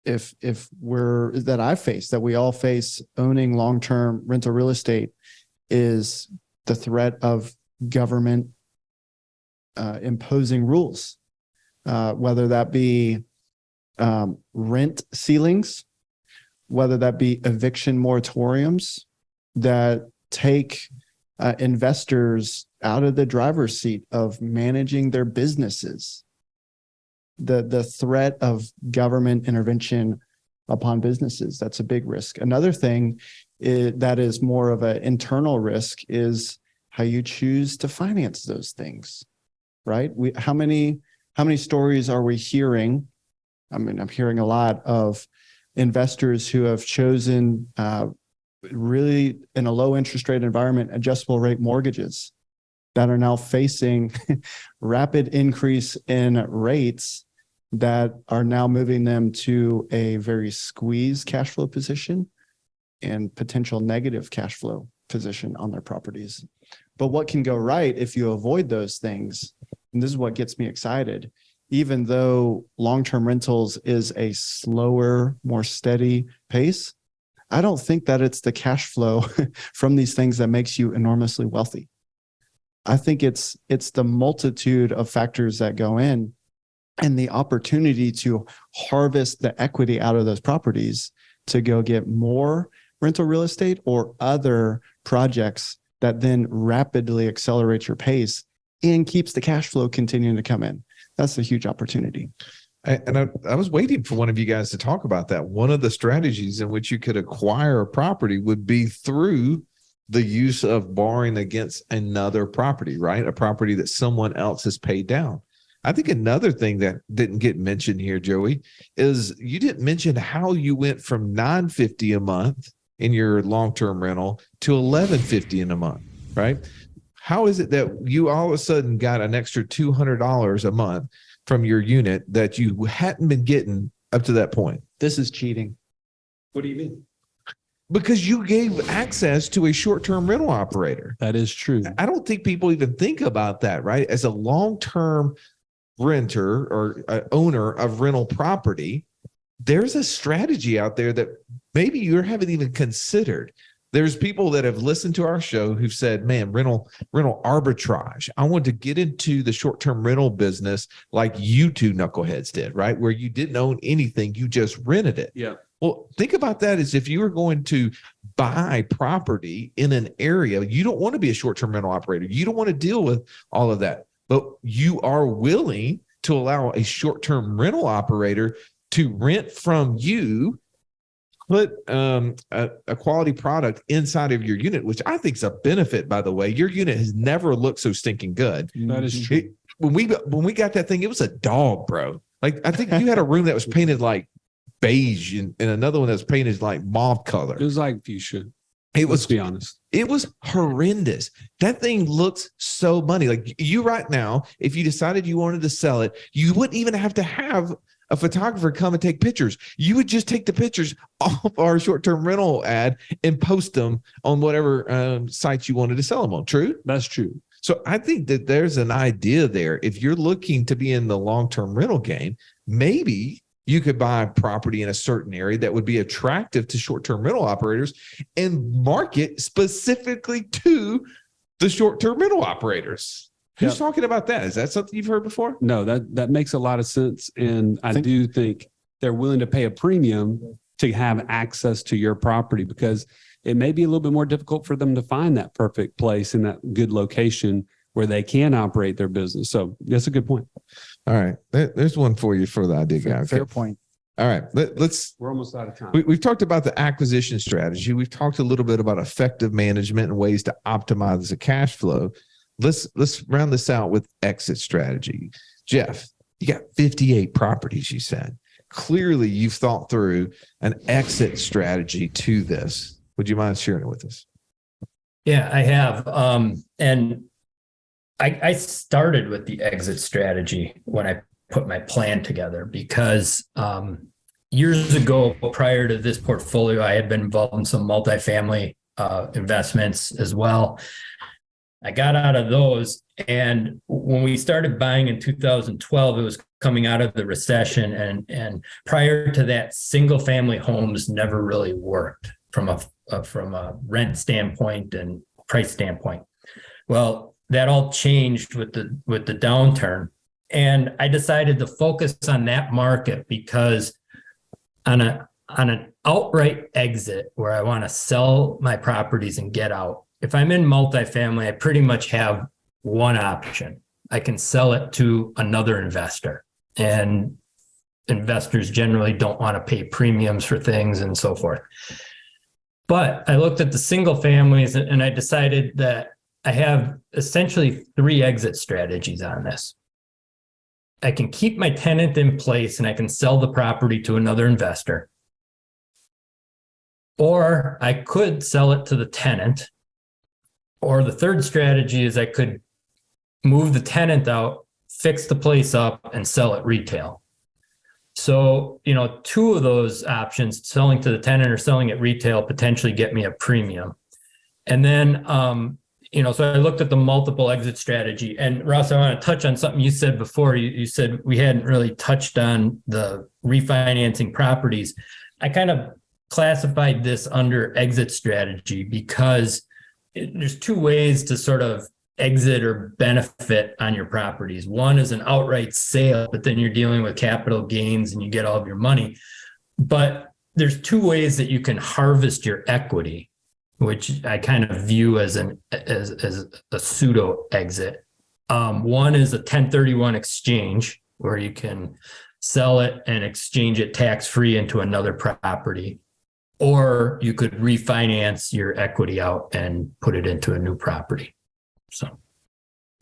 That I face, that we all face owning long-term rental real estate, is the threat of government imposing rules, whether that be rent ceilings, whether that be eviction moratoriums that take investors out of the driver's seat of managing their businesses. The threat of government intervention upon businesses, that's a big risk. Another thing that is more of an internal risk is how you choose to finance those things, right? How many stories are we hearing? I mean, I'm hearing a lot of investors who have chosen really in a low interest rate environment, adjustable rate mortgages that are now facing rapid increase in rates that are now moving them to a very squeezed cash flow position and potential negative cash flow position on their properties. But what can go right if you avoid those things, and this is what gets me excited, even though long-term rentals is a slower, more steady pace, I don't think that it's the cash flow from these things that makes you enormously wealthy. I think it's the multitude of factors that go in and the opportunity to harvest the equity out of those properties to go get more rental real estate or other projects that then rapidly accelerate your pace and keeps the cash flow continuing to come in. That's a huge opportunity. I was waiting for one of you guys to talk about that. One of the strategies in which you could acquire a property would be through the use of borrowing against another property, right? A property that someone else has paid down. I think another thing that didn't get mentioned here, Joey, is you didn't mention how you went from $950 a month in your long-term rental to $1,150 in a month, right? How is it that you all of a sudden got an extra $200 a month from your unit that you hadn't been getting up to that point? This is cheating. What do you mean? Because you gave access to a short-term rental operator. That is true. I don't think people even think about that, right? As a long-term renter or owner of rental property, there's a strategy out there that maybe you haven't even considered. There's people that have listened to our show who've said, man, rental arbitrage. I want to get into the short-term rental business like you two knuckleheads did, right? Where you didn't own anything, you just rented it. Yeah. Well, think about that as if you were going to buy property in an area. You don't want to be a short-term rental operator. You don't want to deal with all of that, but you are willing to allow a short-term rental operator to rent from you, put a quality product inside of your unit, which I think is a benefit, by the way. Your unit has never looked so stinking good. That is true. When we got that thing, it was a dog, bro. Like, I think you had a room that was painted like beige and another one that was painted like mauve color. It was like fuchsia. Let's be honest. It was horrendous. That thing looks so money. Like, you right now, if you decided you wanted to sell it, you wouldn't even have to have a photographer come and take pictures. You would just take the pictures off our short-term rental ad and post them on whatever sites you wanted to sell them on. True? That's true. So I think that there's an idea there. If you're looking to be in the long-term rental game, maybe you could buy property in a certain area that would be attractive to short-term rental operators and market specifically to the short-term rental operators. Who's talking about that? Is that something you've heard before? No, that makes a lot of sense. And I do think they're willing to pay a premium to have access to your property because it may be a little bit more difficult for them to find that perfect place in that good location where they can operate their business. So that's a good point. All right. There's one for you for the idea guy. Fair point. All right. Let's. We're almost out of time. We've talked about the acquisition strategy. We've talked a little bit about effective management and ways to optimize the cash flow. Let's round this out with exit strategy. Jeff, you got 58 properties, you said. Clearly, you've thought through an exit strategy to this. Would you mind sharing it with us? Yeah, I have. And I started with the exit strategy when I put my plan together because years ago, prior to this portfolio, I had been involved in some multifamily investments as well. I got out of those. And when we started buying in 2012, it was coming out of the recession. And prior to that, single family homes never really worked from a rent standpoint and price standpoint. Well, that all changed with the downturn. And I decided to focus on that market because on an outright exit where I want to sell my properties and get out, if I'm in multifamily, I pretty much have one option. I can sell it to another investor. And investors generally don't want to pay premiums for things and so forth. But I looked at the single families and I decided that I have essentially 3 exit strategies on this. I can keep my tenant in place and I can sell the property to another investor. Or I could sell it to the tenant. Or the third strategy is I could move the tenant out, fix the place up, and sell it retail. So, 2 of those options, selling to the tenant or selling it retail, potentially get me a premium. And then, so I looked at the multiple exit strategy. And Russ, I want to touch on something you said before. You said we hadn't really touched on the refinancing properties. I kind of classified this under exit strategy because there's two ways to sort of exit or benefit on your properties. One is an outright sale, but then you're dealing with capital gains and you get all of your money. But there's two ways that you can harvest your equity, which I kind of view as a pseudo exit. One is a 1031 exchange, where you can sell it and exchange it tax-free into another property, or you could refinance your equity out and put it into a new property. So,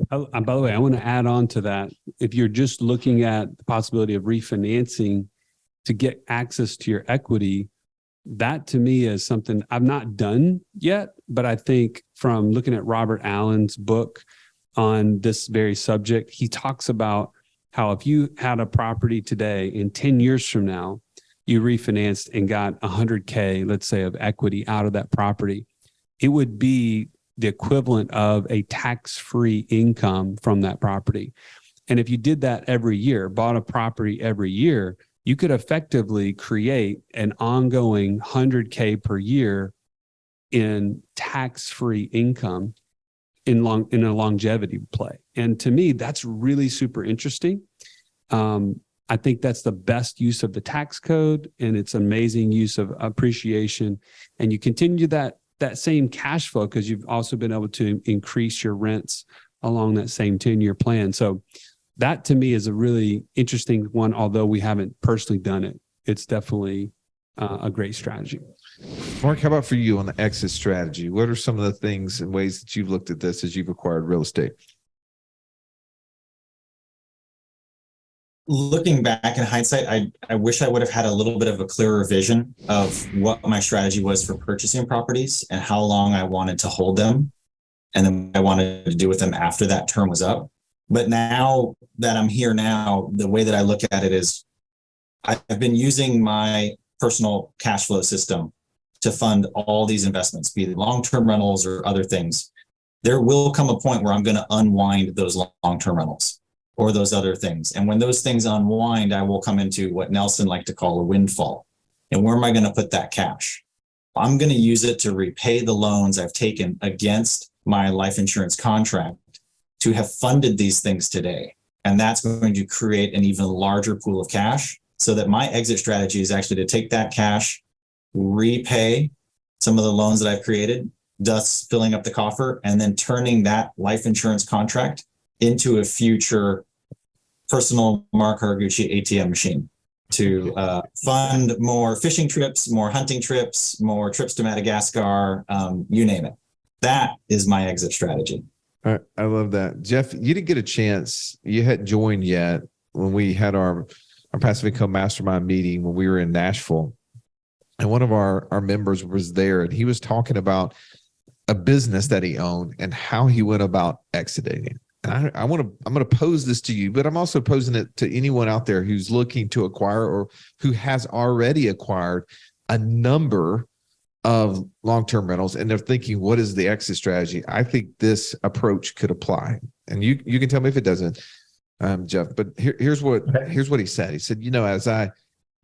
by the way, I want to add on to that. If you're just looking at the possibility of refinancing to get access to your equity, that to me is something I've not done yet, but I think from looking at Robert Allen's book on this very subject, he talks about how if you had a property today and 10 years from now, you refinanced and got 100K, let's say, of equity out of that property, it would be the equivalent of a tax-free income from that property. And if you did that every year, bought a property every year, you could effectively create an ongoing 100K per year in tax-free income in a longevity play. And to me, that's really super interesting. I think that's the best use of the tax code, and it's amazing use of appreciation. And you continue that same cash flow because you've also been able to increase your rents along that same 10-year plan. So that to me is a really interesting one, although we haven't personally done it. It's definitely a great strategy. Mark, how about for you on the exit strategy? What are some of the things and ways that you've looked at this as you've acquired real estate? Looking back in hindsight, I wish I would have had a little bit of a clearer vision of what my strategy was for purchasing properties and how long I wanted to hold them, and then what I wanted to do with them after that term was up. But now that I'm here now, the way that I look at it is I've been using my personal cash flow system to fund all these investments, be it long-term rentals or other things. There will come a point where I'm going to unwind those long-term rentals or those other things. And when those things unwind, I will come into what Nelson liked to call a windfall. And where am I going to put that cash? I'm going to use it to repay the loans I've taken against my life insurance contract to have funded these things today. And that's going to create an even larger pool of cash, so that my exit strategy is actually to take that cash, repay some of the loans that I've created, thus filling up the coffer, and then turning that life insurance contract into a future personal Mark Haraguchi ATM machine to fund more fishing trips, more hunting trips, more trips to Madagascar, you name it. That is my exit strategy. All right, I love that. Jeff, you didn't get a chance. You hadn't joined yet when we had our passive income mastermind meeting when we were in Nashville. And one of our members was there, and he was talking about a business that he owned and how he went about exiting it. And I'm going to pose this to you, but I'm also posing it to anyone out there who's looking to acquire or who has already acquired a number of long-term rentals, and they're thinking, what is the exit strategy? I think this approach could apply. And you can tell me if it doesn't, Jeff, but here's what he said. He said, as I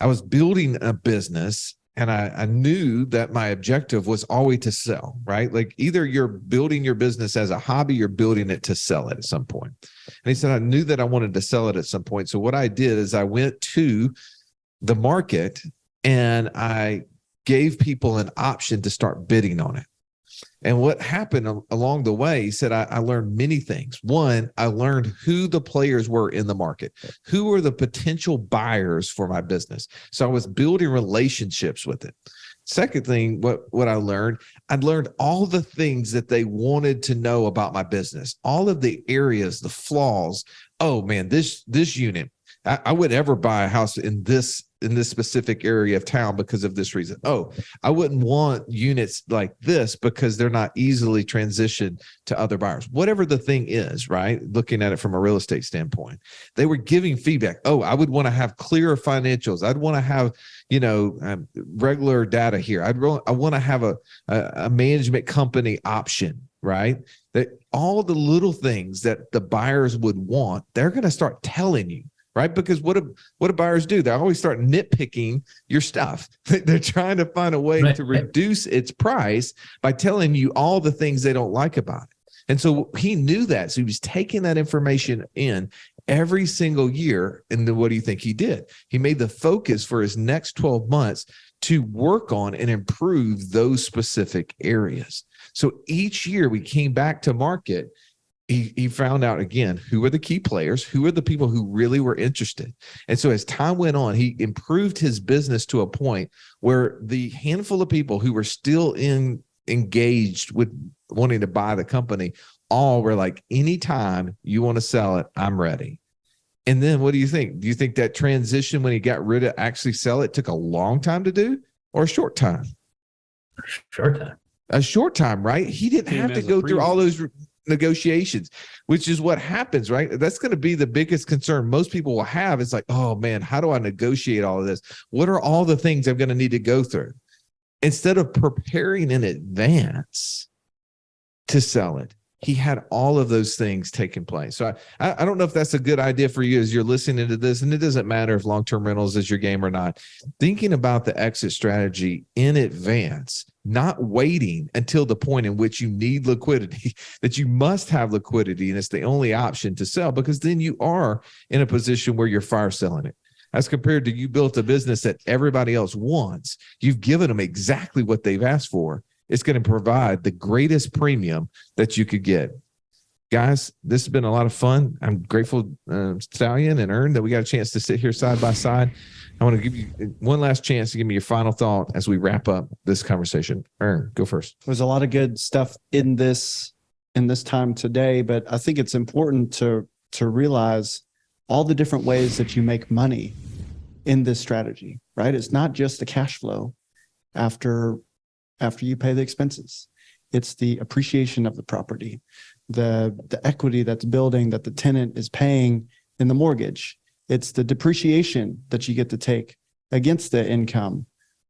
was building a business, and I knew that my objective was always to sell, right? Like either you're building your business as a hobby, you're building it to sell it at some point. And he said, I knew that I wanted to sell it at some point. So what I did is I went to the market and I gave people an option to start bidding on it. And what happened along the way, he said, I learned many things. One, I learned who the players were in the market, who were the potential buyers for my business. So I was building relationships with it. Second thing, what I learned all the things that they wanted to know about my business, all of the areas, the flaws. Oh man, this unit, I would ever buy a house in this specific area of town because of this reason. Oh, I wouldn't want units like this because they're not easily transitioned to other buyers. Whatever the thing is, right? Looking at it from a real estate standpoint, they were giving feedback. Oh, I would want to have clearer financials. I'd want to have, regular data here. I want to have a management company option, right? That all the little things that the buyers would want, they're going to start telling you, right? Because what do buyers do? They always start nitpicking your stuff. They're trying to find a way to reduce its price by telling you all the things they don't like about it. And so he knew that. So he was taking that information in every single year. And then what do you think he did? He made the focus for his next 12 months to work on and improve those specific areas. So each year we came back to market, he found out again, who are the key players, who are the people who really were interested. And so as time went on, he improved his business to a point where the handful of people who were still engaged with wanting to buy the company, all were like, anytime you want to sell it, I'm ready. And then what do you think? Do you think that transition when he got rid of actually sell it took a long time to do or a short time? Short time. A short time, right? He didn't have to go through all those negotiations, which is what happens, right? That's going to be the biggest concern most people will have. It's like, oh man, how do I negotiate all of this? What are all the things I'm going to need to go through? Instead of preparing in advance to sell it, he had all of those things taking place. So I don't know if that's a good idea for you as you're listening to this, and it doesn't matter if long-term rentals is your game or not. Thinking about the exit strategy in advance, not waiting until the point in which you need liquidity, that you must have liquidity, and it's the only option to sell, because then you are in a position where you're fire selling it. As compared to you built a business that everybody else wants, you've given them exactly what they've asked for. It's going to provide the greatest premium that you could get. Guys, this has been a lot of fun. I'm grateful, Stallion and Ern, that we got a chance to sit here side by side. I want to give you one last chance to give me your final thought as we wrap up this conversation. Ern, go first. There's a lot of good stuff in this time today, but I think it's important to realize all the different ways that you make money in this strategy, right? It's not just the cash flow after you pay the expenses. It's the appreciation of the property, the equity that's building that the tenant is paying in the mortgage. It's the depreciation that you get to take against the income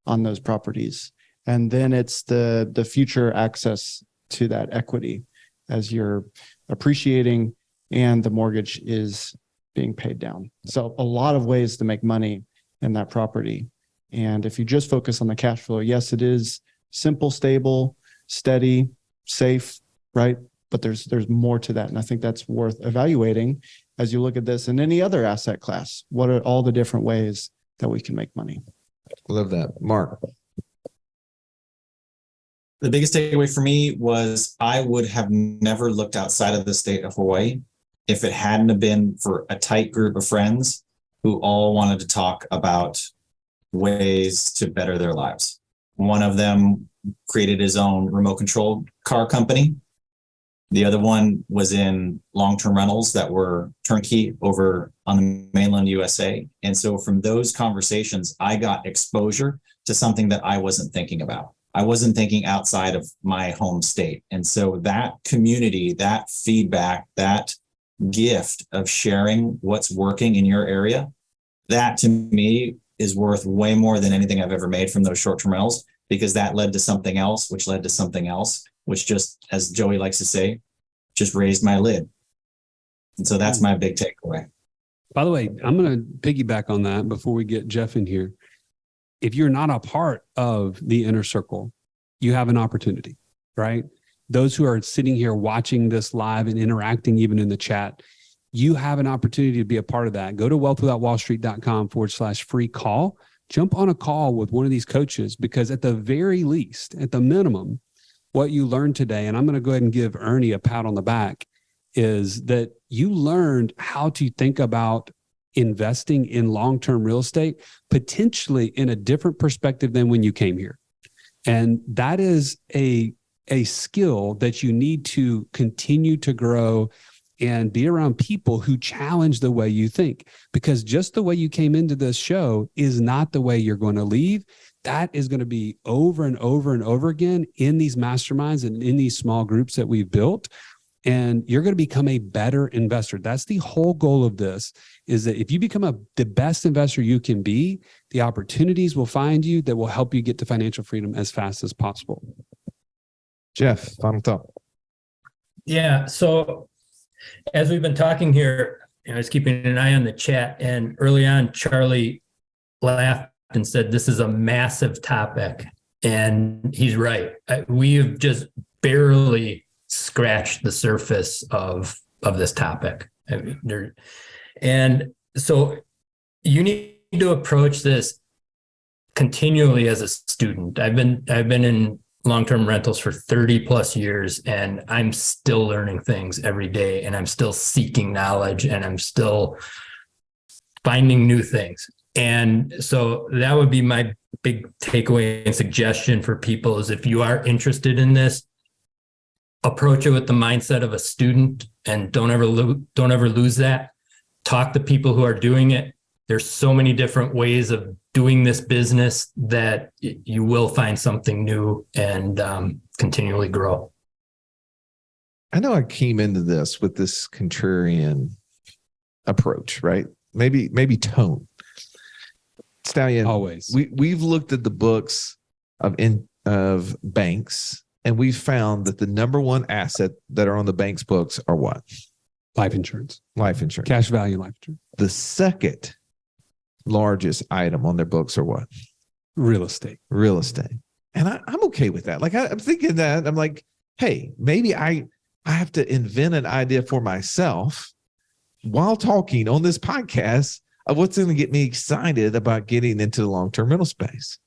on those properties. And then it's the future access to that equity as you're appreciating and the mortgage is being paid down. So a lot of ways to make money in that property. And if you just focus on the cash flow, yes, it is simple, stable, steady, safe, right? But there's more to that. And I think that's worth evaluating as you look at this and any other asset class. What are all the different ways that we can make money? Love that. Mark. The biggest takeaway for me was I would have never looked outside of the state of Hawaii if it hadn't have been for a tight group of friends who all wanted to talk about ways to better their lives. One of them created his own remote control car company. The other one was in long-term rentals that were turnkey over on the mainland USA. And so from those conversations, I got exposure to something that I wasn't thinking about. I wasn't thinking outside of my home state. And so that community, that feedback, that gift of sharing what's working in your area, that to me is worth way more than anything I've ever made from those short-term rentals, because that led to something else, which led to something else, which just, as Joey likes to say, just raised my lid. And so that's my big takeaway. By the way, I'm going to piggyback on that before we get Jeff in here. If you're not a part of the inner circle, you have an opportunity, right? Those who are sitting here watching this live and interacting even in the chat, you have an opportunity to be a part of that. Go to wealthwithoutwallstreet.com/free call. Jump on a call with one of these coaches, because at the very least, at the minimum, what you learned today, and I'm going to go ahead and give Ernie a pat on the back, is that you learned how to think about investing in long-term real estate, potentially in a different perspective than when you came here. And that is a skill that you need to continue to grow and be around people who challenge the way you think, because just the way you came into this show is not the way you're going to leave. That is going to be over and over and over again in these masterminds and in these small groups that we've built. And you're going to become a better investor. That's the whole goal of this, is that if you become the best investor you can be, the opportunities will find you that will help you get to financial freedom as fast as possible. Jeff, final thought. Yeah. So as we've been talking here, I was keeping an eye on the chat, and early on, Charlie laughed and said, "This is a massive topic," and he's right. We have just barely scratched the surface of this topic. And so you need to approach this continually as a student. I've been in long-term rentals for 30 plus years, and I'm still learning things every day, and I'm still seeking knowledge, and I'm still finding new things. And so that would be my big takeaway and suggestion for people is, if you are interested in this, approach it with the mindset of a student, and don't ever lose that. Talk to people who are doing it. There's so many different ways of doing this business that you will find something new and continually grow. I know I came into this with this contrarian approach, right? Maybe tone. Stallion, Always. We've looked at the books of banks, and we've found that the number one asset that are on the bank's books are what? Life insurance. Life insurance. Cash value life insurance. The second largest item on their books are what? Real estate. Real estate. And I'm okay with that. Like I'm thinking that, I'm like, hey, maybe I have to invent an idea for myself while talking on this podcast of what's going to get me excited about getting into the long-term rental space.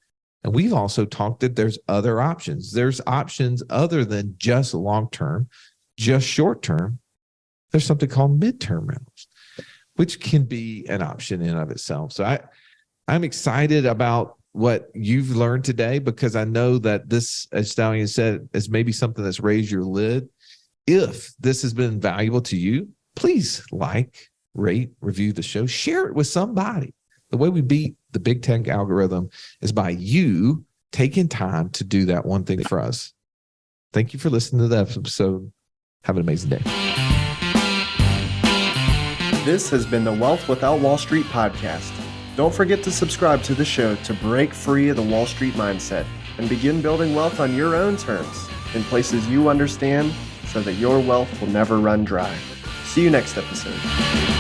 And we've also talked that there's other options. There's options other than just long-term, just short-term. There's something called midterm rentals, which can be an option in and of itself. So I'm excited about what you've learned today, because I know that this, as Stallion said, is maybe something that's raised your lid. If this has been valuable to you, please like, rate, review the show, share it with somebody. The way we beat the big tech algorithm is by you taking time to do that one thing for us. Thank you for listening to the episode. Have an amazing day. This has been the Wealth Without Wall Street podcast. Don't forget to subscribe to the show to break free of the Wall Street mindset and begin building wealth on your own terms in places you understand, so that your wealth will never run dry. See you next episode.